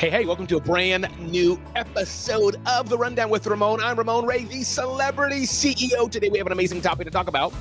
Hey, welcome to a brand new episode of The Rundown with Ramon. I'm Ramon Ray, the celebrity CEO. Today we have an amazing topic to talk about.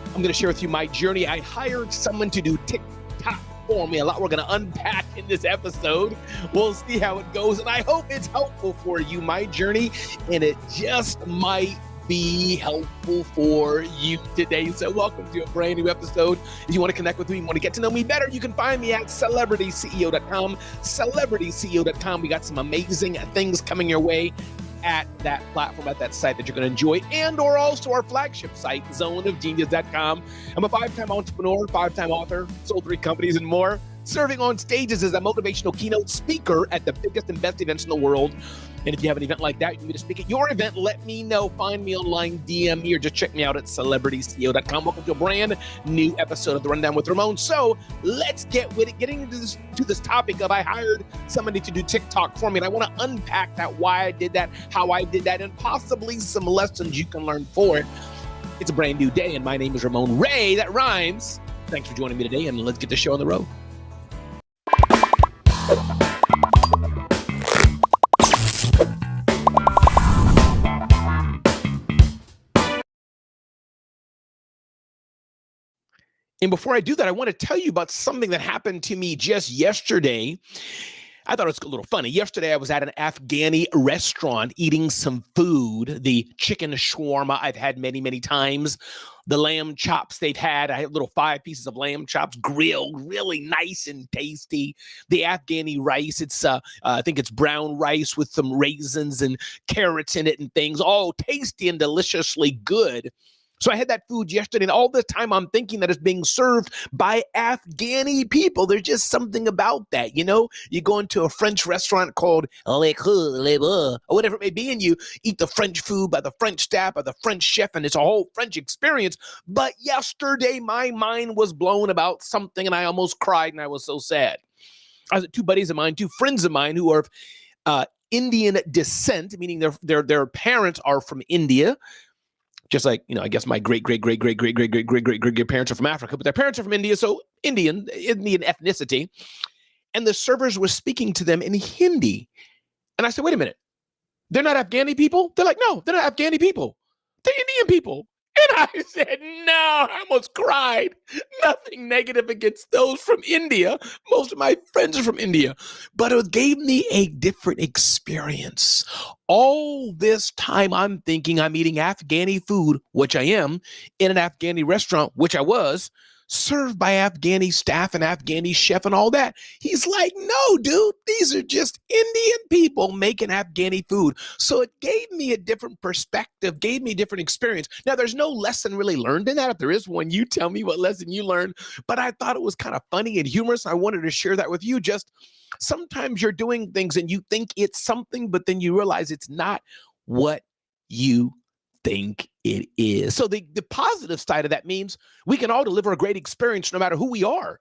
I'm going to share with you my journey. I hired someone to do TikTok for me. A lot we're going to unpack in this episode. We'll see how it goes, and I hope it's helpful for you, my journey, and it just might be helpful for you today. So welcome to a brand new episode. If you want to connect with me, you want to get to know me better, you can find me at celebrityceo.com, celebrityceo.com. We got some amazing things coming your way at that platform, at that site that you're going to enjoy, and or also our flagship site, zoneofgenius.com. I'm a 5-time entrepreneur, 5-time author, sold 3 companies and more, serving on stages as a motivational keynote speaker at the biggest and best events in the world. And if you have an event like that, you need me to speak at your event, let me know. Find me online, DM me, or just check me out at celebrityceo.com. Welcome to a brand new episode of The Rundown with Ramon. So let's get with it. Getting into this topic of I hired somebody to do TikTok for me. And I want to unpack that, why I did that, how I did that, and possibly some lessons you can learn for it. It's a brand new day, and my name is Ramon Ray. That rhymes. Thanks for joining me today, and let's get the show on the road. And before I do that, I want to tell you about something that happened to me just yesterday. I thought it was a little funny. Yesterday, I was at an Afghani restaurant eating some food, the chicken shawarma I've had many, many times, the lamb chops they've had. I had little 5 pieces of lamb chops grilled, really nice and tasty. The Afghani rice, I think it's brown rice with some raisins and carrots in it and things, all tasty and deliciously good. So I had that food yesterday, and all the time I'm thinking that it's being served by Afghani people. There's just something about that, you know? You go into a French restaurant called Le Coeur, Le Beurre, or whatever it may be, and you eat the French food by the French staff, by the French chef, and it's a whole French experience. But yesterday, my mind was blown about something, and I almost cried, and I was so sad. I was at 2 buddies of mine, 2 friends of mine who are of Indian descent, meaning their parents are from India. Just like, you know, I guess my great parents are from Africa, but their parents are from India, so Indian ethnicity. And the servers were speaking to them in Hindi. And I said, wait a minute, they're not Afghani people? They're like, no, they're not Afghani people. They're Indian people. And I said, no, I almost cried. Nothing negative against those from India. Most of my friends are from India. But it gave me a different experience. All this time I'm thinking I'm eating Afghani food, which I am, in an Afghani restaurant, which I was, served by Afghani staff and Afghani chef and all that. He's like, no, dude, these are just Indian people making Afghani food. So it gave me a different perspective, gave me a different experience. Now, there's no lesson really learned in that. If there is one, you tell me what lesson you learned. But I thought it was kind of funny and humorous. I wanted to share that with you. Just sometimes you're doing things and you think it's something, but then you realize it's not what you think it is. So the positive side of that means we can all deliver a great experience no matter who we are.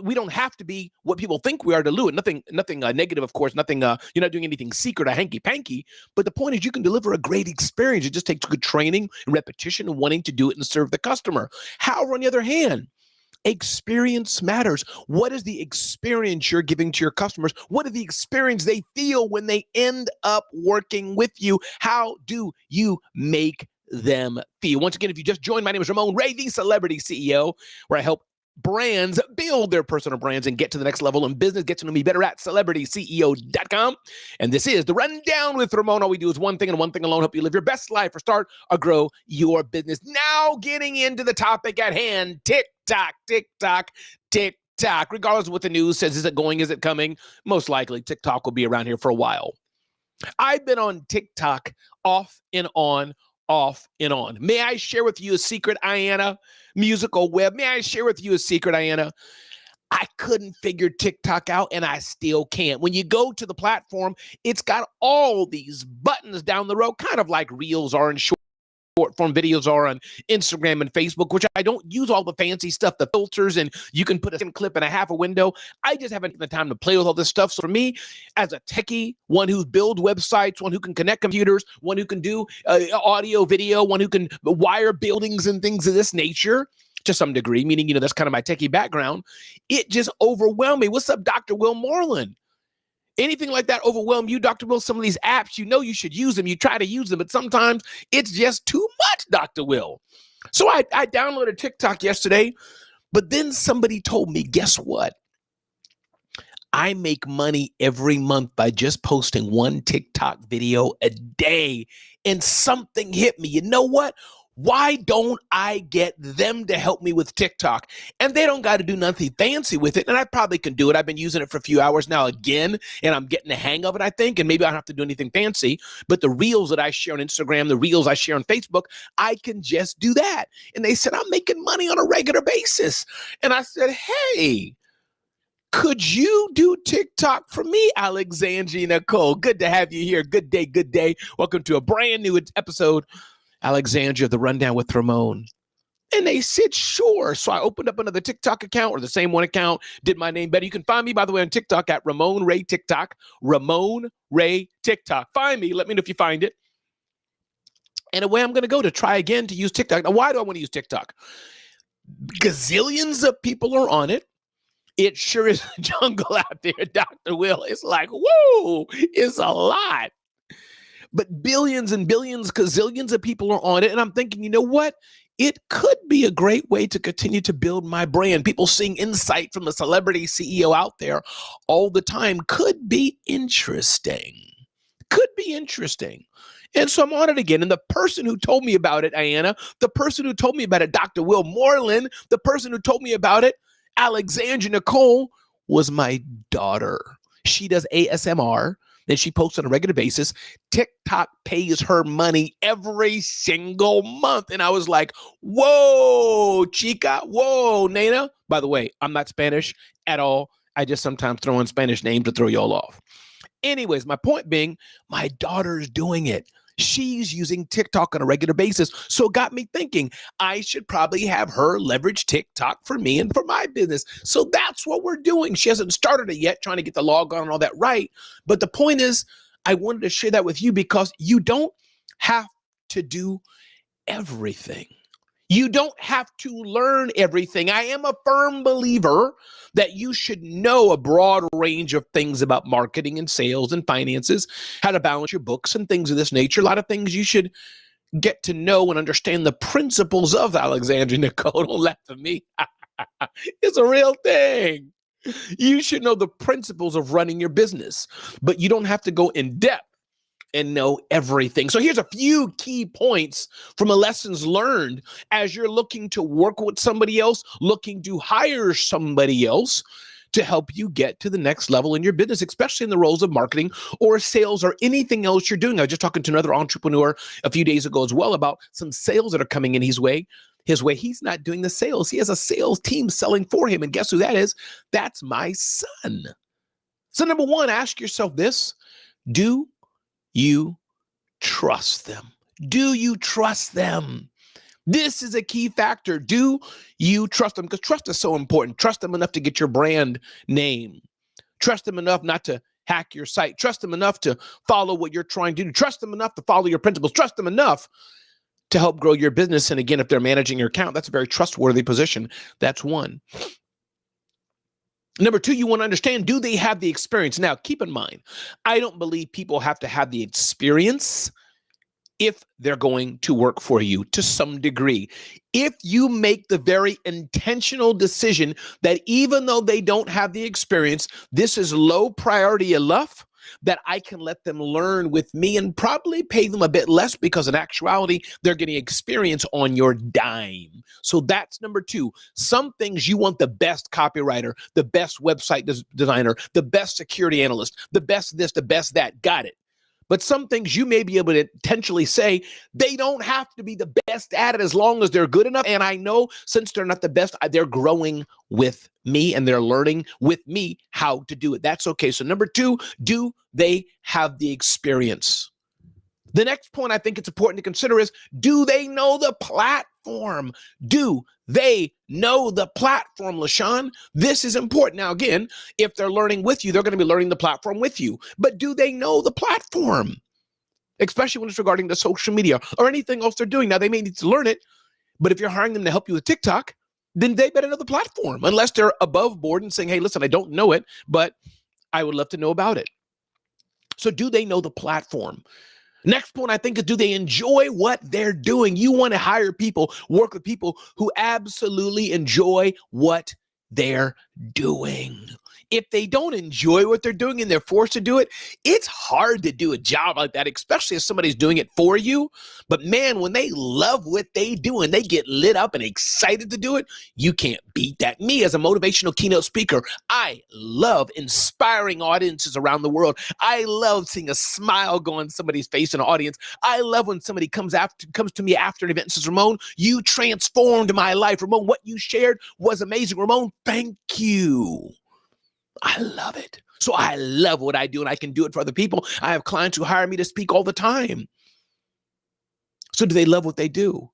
We don't have to be what people think we are to do it. Nothing negative, of course. Nothing. You're not doing anything secret or hanky-panky. But the point is, you can deliver a great experience. It just takes good training and repetition and wanting to do it and serve the customer. However, on the other hand, experience matters. What is the experience you're giving to your customers? What is the experience they feel when they end up working with you? How do you make them feel? Once again, if you just joined, my name is Ramon Ray, the celebrity CEO, where I help brands build their personal brands and get to the next level in business. Get to know me better at celebrityceo.com. And this is The Rundown with Ramon. All we do is one thing and one thing alone. Help you live your best life or start or grow your business. Now getting into the topic at hand, TikTok. Regardless of what the news says, is it going? Is it coming? Most likely TikTok will be around here for a while. I've been on TikTok off and on. May I share with you a secret, Ayanna? Musical web. May I share with you a secret, Ayanna? I couldn't figure TikTok out, and I still can't. When you go to the platform, it's got all these buttons down the road, kind of like Reels are in short form videos are on Instagram and Facebook, which I don't use all the fancy stuff, the filters, and you can put a clip in a half a window. I just haven't the time to play with all this stuff. So for me, as a techie, one who builds websites, one who can connect computers, one who can do audio, video, one who can wire buildings and things of this nature, to some degree, meaning, that's kind of my techie background, it just overwhelmed me. What's up, Dr. Will Moreland? Anything like that overwhelm you, Dr. Will? Some of these apps, you know you should use them. You try to use them, but sometimes it's just too much, Dr. Will. So I downloaded TikTok yesterday, but then somebody told me, guess what? I make money every month by just posting one TikTok video a day. And something hit me. You know what? Why don't I get them to help me with TikTok? And they don't got to do nothing fancy with it. And I probably can do it. I've been using it for a few hours now again, and I'm getting the hang of it, I think. And maybe I don't have to do anything fancy. But the reels that I share on Instagram, the reels I share on Facebook, I can just do that. And they said, I'm making money on a regular basis. And I said, hey, could you do TikTok for me, Alexandria Nicole? Good to have you here. Good day, good day. Welcome to a brand new episode, Alexandria, the Rundown with Ramon. And they said, sure. So I opened up another TikTok account, or the same one account, did my name better. You can find me, by the way, on TikTok at Ramon Ray TikTok. Ramon Ray TikTok. Find me. Let me know if you find it. And away I'm going to go to try again to use TikTok. Now, why do I want to use TikTok? Gazillions of people are on it. It sure is a jungle out there, Dr. Will. It's like, whoa, it's a lot. But billions and billions, gazillions of people are on it. And I'm thinking, you know what? It could be a great way to continue to build my brand. People seeing insight from a celebrity CEO out there all the time could be interesting. Could be interesting. And so I'm on it again. And the person who told me about it, Ayanna, the person who told me about it, Dr. Will Moreland, the person who told me about it, Alexandria Nicole, was my daughter. She does ASMR, and she posts on a regular basis. TikTok pays her money every single month. And I was like, whoa, chica, whoa, nena. By the way, I'm not Spanish at all. I just sometimes throw in Spanish names to throw y'all off. Anyways, my point being, my daughter's doing it. She's using TikTok on a regular basis. So it got me thinking, I should probably have her leverage TikTok for me and for my business. So that's what we're doing. She hasn't started it yet, trying to get the log on and all that right. But the point is, I wanted to share that with you because you don't have to do everything. You don't have to learn everything. I am a firm believer that you should know a broad range of things about marketing and sales and finances, how to balance your books and things of this nature. A lot of things you should get to know and understand the principles of, Alexandria Nicole. Don't laugh at me. It's a real thing. You should know the principles of running your business, but you don't have to go in depth and know everything. So here's a few key points from the lessons learned as you're looking to work with somebody else, looking to hire somebody else to help you get to the next level in your business, especially in the roles of marketing or sales or anything else you're doing. I was just talking to another entrepreneur a few days ago as well about some sales that are coming in his way. He's not doing the sales. He has a sales team selling for him. And guess who that is? That's my son. So number one, ask yourself this: do you trust them? Do you trust them? This is a key factor. Do you trust them? Because trust is so important. Trust them enough to get your brand name. Trust them enough not to hack your site. Trust them enough to follow what you're trying to do. Trust them enough to follow your principles. Trust them enough to help grow your business. And again, if they're managing your account, that's a very trustworthy position. That's one. Number two, you want to understand, do they have the experience? Now, keep in mind, I don't believe people have to have the experience if they're going to work for you to some degree. If you make the very intentional decision that even though they don't have the experience, this is low priority enough that I can let them learn with me and probably pay them a bit less because in actuality, they're getting experience on your dime. So that's number two. Some things you want the best copywriter, the best website designer, the best security analyst, the best this, the best that. Got it. But some things you may be able to intentionally say, they don't have to be the best at it as long as they're good enough. And I know since they're not the best, they're growing with me and they're learning with me how to do it. That's okay. So number two, do they have the experience? The next point I think it's important to consider is, do they know the platform? Do they know the platform, LaShawn? This is important. Now, again, if they're learning with you, they're going to be learning the platform with you. But do they know the platform? Especially when it's regarding the social media or anything else they're doing. Now, they may need to learn it, but if you're hiring them to help you with TikTok, then they better know the platform, unless they're above board and saying, hey, listen, I don't know it, but I would love to know about it. So do they know the platform? Next point, I think, is do they enjoy what they're doing? You want to hire people, work with people who absolutely enjoy what they're doing. If they don't enjoy what they're doing and they're forced to do it, it's hard to do a job like that, especially if somebody's doing it for you. But man, when they love what they do and they get lit up and excited to do it, you can't beat that. Me, as a motivational keynote speaker, I love inspiring audiences around the world. I love seeing a smile go on somebody's face in an audience. I love when somebody comes to me after an event and says, Ramon, you transformed my life. Ramon, what you shared was amazing. Ramon, thank you. I love it. So I love what I do, and I can do it for other people. I have clients who hire me to speak all the time. So do they love what they do?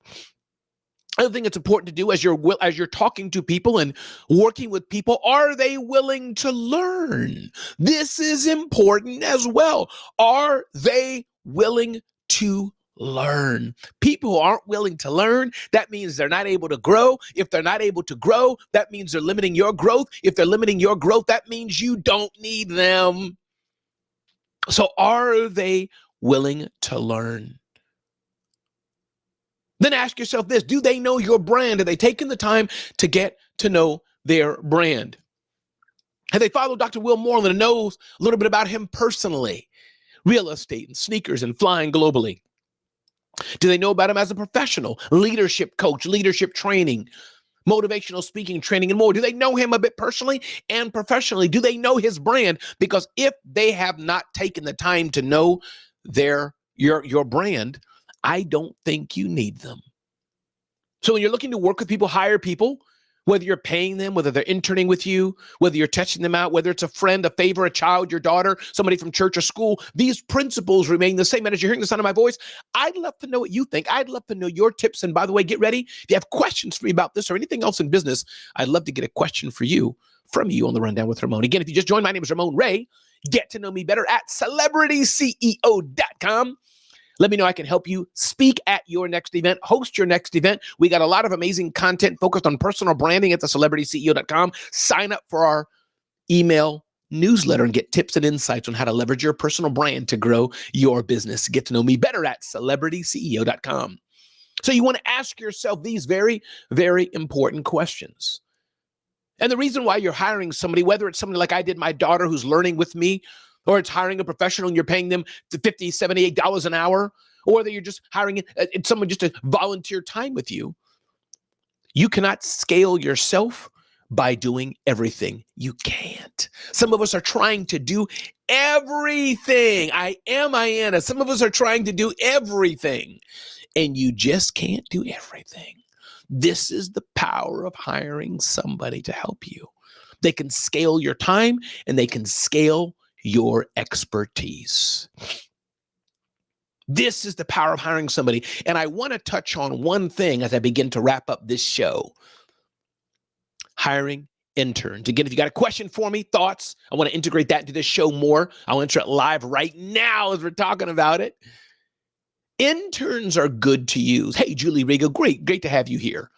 Other thing that's important to do as you're talking to people and working with people, are they willing to learn? This is important as well. Are they willing to learn? People who aren't willing to learn, that means they're not able to grow. If they're not able to grow, that means they're limiting your growth. If they're limiting your growth, that means you don't need them. So are they willing to learn? Then ask yourself this: do they know your brand? Have they taken the time to get to know their brand? Have they followed Dr. Will Moreland and knows a little bit about him personally? Real estate and sneakers and flying globally. Do they know about him as a professional, leadership coach, leadership training, motivational speaking training, and more? Do they know him a bit personally and professionally? Do they know his brand? Because if they have not taken the time to know your brand, I don't think you need them. So when you're looking to work with people, hire people, whether you're paying them, whether they're interning with you, whether you're testing them out, whether it's a friend, a favor, a child, your daughter, somebody from church or school, these principles remain the same. And as you're hearing the sound of my voice, I'd love to know what you think. I'd love to know your tips. And by the way, get ready. If you have questions for me about this or anything else in business, I'd love to get a question from you on the Rundown with Ramon. Again, if you just joined, my name is Ramon Ray. Get to know me better at celebrityceo.com. Let me know I can help you speak at your next event, host your next event. We got a lot of amazing content focused on personal branding at thecelebrityceo.com. Sign up for our email newsletter and get tips and insights on how to leverage your personal brand to grow your business. Get to know me better at celebrityceo.com. So you want to ask yourself these very, very important questions. And the reason why you're hiring somebody, whether it's somebody like I did, my daughter who's learning with me, or it's hiring a professional and you're paying them $50, $78 an hour, or whether you're just hiring someone just to volunteer time with you, you cannot scale yourself by doing everything. You can't. Some of us are trying to do everything. Some of us are trying to do everything, and you just can't do everything. This is the power of hiring somebody to help you. They can scale your time and they can scale your expertise. This is the power of hiring somebody. And I want to touch on one thing as I begin to wrap up this show. Hiring interns. Again, if you got a question for me, thoughts, I want to integrate that into this show more. I'll enter it live right now as we're talking about it. Interns are good to use. Hey, Julie Riga, great to have you here.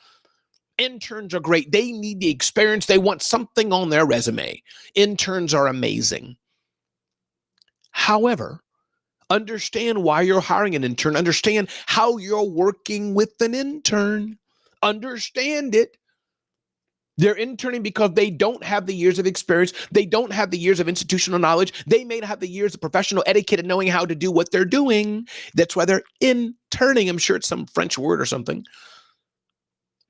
Interns are great. They need the experience. They want something on their resume. Interns are amazing. However, understand why you're hiring an intern. Understand how you're working with an intern. Understand it. They're interning because they don't have the years of experience. They don't have the years of institutional knowledge. They may not have the years of professional etiquette and knowing how to do what they're doing. That's why they're interning. I'm sure it's some French word or something.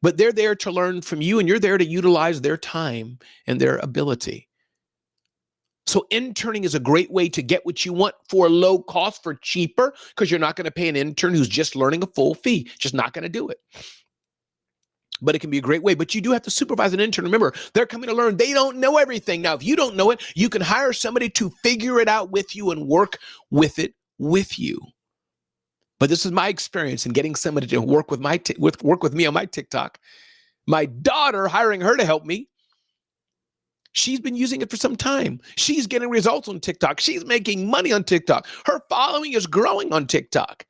But they're there to learn from you, and you're there to utilize their time and their ability. So interning is a great way to get what you want for low cost, for cheaper, because you're not going to pay an intern who's just learning a full fee. Just not going to do it. But it can be a great way. But you do have to supervise an intern. Remember, they're coming to learn. They don't know everything. Now, if you don't know it, you can hire somebody to figure it out with you and work with it with you. But this is my experience in getting somebody to work with me on my TikTok. My daughter, hiring her to help me. She's been using it for some time. She's getting results on TikTok. She's making money on TikTok. Her following is growing on TikTok.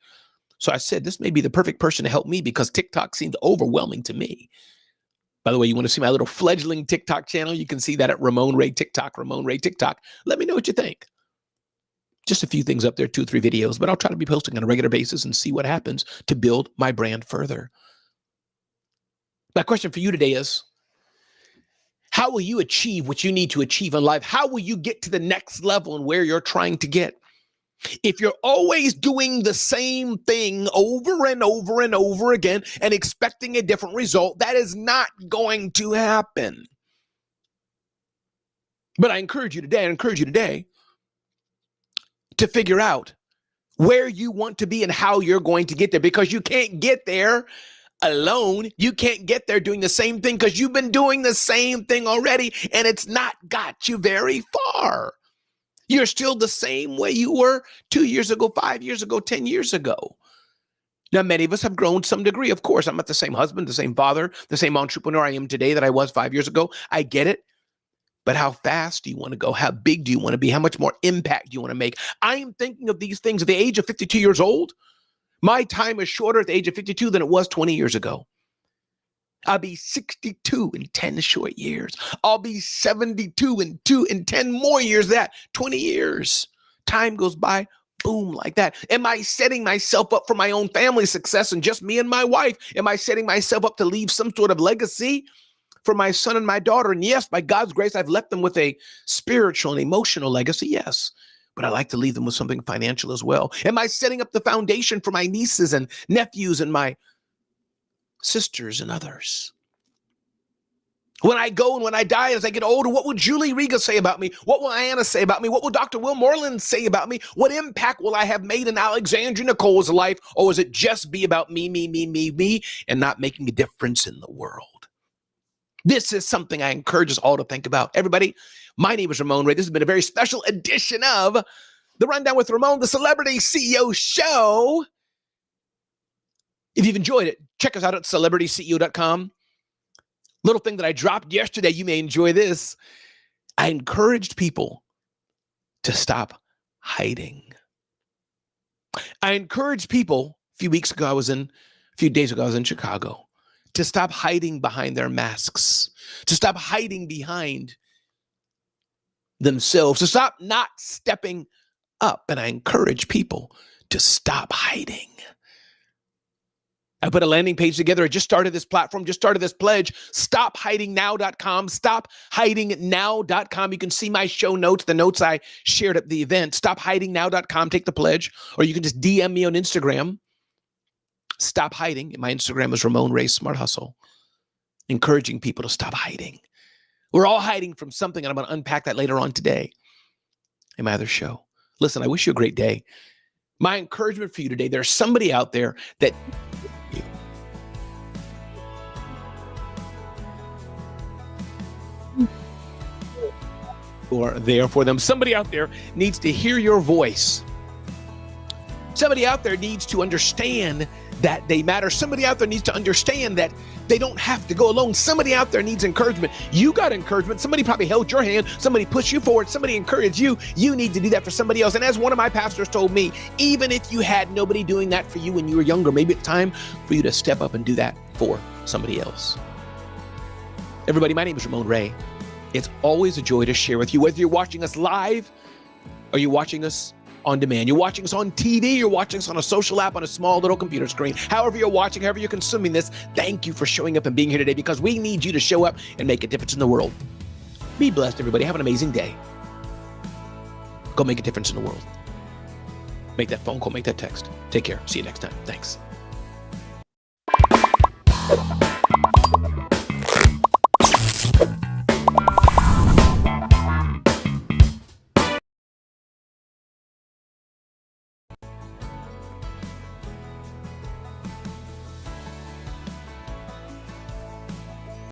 So I said, this may be the perfect person to help me because TikTok seemed overwhelming to me. By the way, you want to see my little fledgling TikTok channel? You can see that at Ramon Ray TikTok, Ramon Ray TikTok. Let me know what you think. Just a few things up there, 2 or 3 videos, but I'll try to be posting on a regular basis and see what happens to build my brand further. My question for you today is, how will you achieve what you need to achieve in life? How will you get to the next level and where you're trying to get? If you're always doing the same thing over and over and over again and expecting a different result, that is not going to happen. But I encourage you today to figure out where you want to be and how you're going to get there, because you can't get there alone. You can't get there doing the same thing, because you've been doing the same thing already and it's not got you very far. You're still the same way you were 2 years ago, 5 years ago, 10 years ago. Now, many of us have grown to some degree. Of course, I'm not the same husband, the same father, the same entrepreneur I am today that I was 5 years ago. I get it. But how fast do you want to go? How big do you want to be? How much more impact do you want to make? I am thinking of these things at the age of 52 years old. My time is shorter at the age of 52 than it was 20 years ago. I'll be 62 in 10 short years. I'll be 72 in 10 more years. 20 years. Time goes by, boom, like that. Am I setting myself up for my own family success and just me and my wife? Am I setting myself up to leave some sort of legacy for my son and my daughter? And yes, by God's grace, I've left them with a spiritual and emotional legacy, yes. But I like to leave them with something financial as well. Am I setting up the foundation for my nieces and nephews and my sisters and others? When I go and when I die, as I get older, what will Julie Riga say about me? What will Anna say about me? What will Dr. Will Moreland say about me? What impact will I have made in Alexandria Nicole's life? Or is it just be about me, and not making a difference in the world? This is something I encourage us all to think about. Everybody, my name is Ramon Ray. This has been a very special edition of The Rundown with Ramon, the Celebrity CEO Show. If you've enjoyed it, check us out at celebritysceo.com. Little thing that I dropped yesterday, you may enjoy this. I encouraged people to stop hiding. I encouraged people, a few days ago, I was in Chicago, to stop hiding behind their masks, to stop hiding behind themselves, to stop not stepping up. And I encourage people to stop hiding. I put a landing page together. I just started this platform, just started this pledge, stophidingnow.com, stophidingnow.com. You can see my show notes, the notes I shared at the event, stophidingnow.com, take the pledge, or you can just DM me on Instagram. Stop hiding. My Instagram is Ramon Ray Smart Hustle, encouraging people to stop hiding. We're all hiding from something, and I'm going to unpack that later on today in my other show. Listen, I wish you a great day. My encouragement for you today, there's somebody out there that are there for them. Somebody out there needs to hear your voice. Somebody out there needs to understand that they matter. Somebody out there needs to understand that they don't have to go alone. Somebody out there needs encouragement. You got encouragement. Somebody probably held your hand. Somebody pushed you forward. Somebody encouraged you. You need to do that for somebody else. And as one of my pastors told me, even if you had nobody doing that for you when you were younger, maybe it's time for you to step up and do that for somebody else. Everybody, my name is Ramon Ray. It's always a joy to share with you, whether you're watching us live or you're watching us on demand. You're watching us on TV, you're watching us on a social app, on a small little computer screen. However you're watching, however you're consuming this, thank you for showing up and being here today, because we need you to show up and make a difference in the world. Be blessed, everybody. Have an amazing day. Go make a difference in the world. Make that phone call, make that text. Take care. See you next time. Thanks.